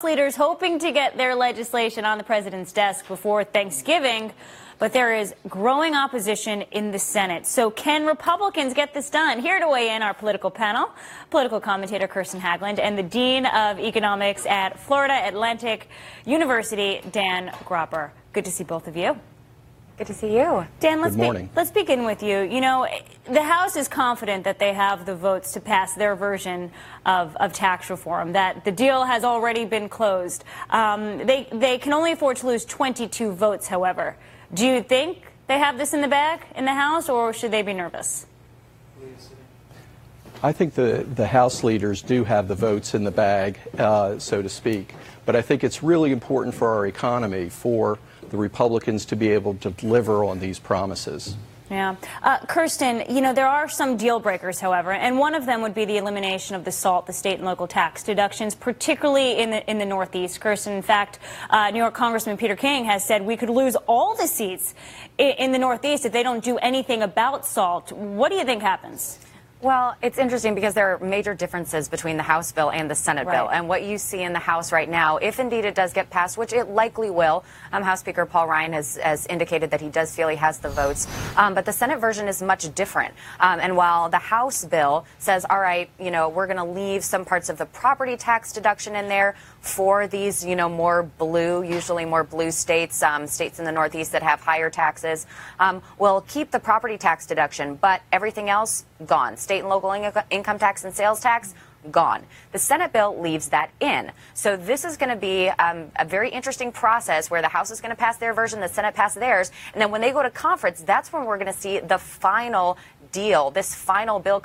Leaders hoping to get their legislation on the president's desk before Thanksgiving, but there is growing opposition in the Senate. So can Republicans get this done? Here to weigh in, our political panel, political commentator Kirsten Hagland and the Dean of Economics at Florida Atlantic University, Dan Gropper. Good to see both of you. Good to see you. Dan, let's begin with you. You know, the House is confident that they have the votes to pass their version of tax reform, that the deal has already been closed. They can only afford to lose 22 votes, however. Do you think they have this in the bag in the House, or should they be nervous? I think the House leaders do have the votes in the bag, so to speak. But I think it's really important for our economy for the Republicans to be able to deliver on these promises. Yeah. Kirsten, you know, there are some deal breakers, however, and one of them would be the elimination of the SALT, the state and local tax deductions, particularly in the Northeast. Kirsten, in fact, New York Congressman Peter King has said we could lose all the seats in the Northeast if they don't do anything about SALT. What do you think happens? Well, it's interesting because there are major differences between the House bill and the Senate bill. And what you see in the House right now, if indeed it does get passed, which it likely will, House Speaker Paul Ryan has indicated that he does feel he has the votes. But the Senate version is much different. And while the House bill says, all right, you know, we're going to leave some parts of the property tax deduction in there for these, you know, more blue, usually more blue states, states in the Northeast that have higher taxes, we'll keep the property tax deduction, but everything else gone. State and local income tax and sales tax, gone. The Senate bill leaves that in. So this is going to be a very interesting process where the House is going to pass their version, the Senate pass theirs, and then when they go to conference, that's when we're going to see the final deal, this final bill.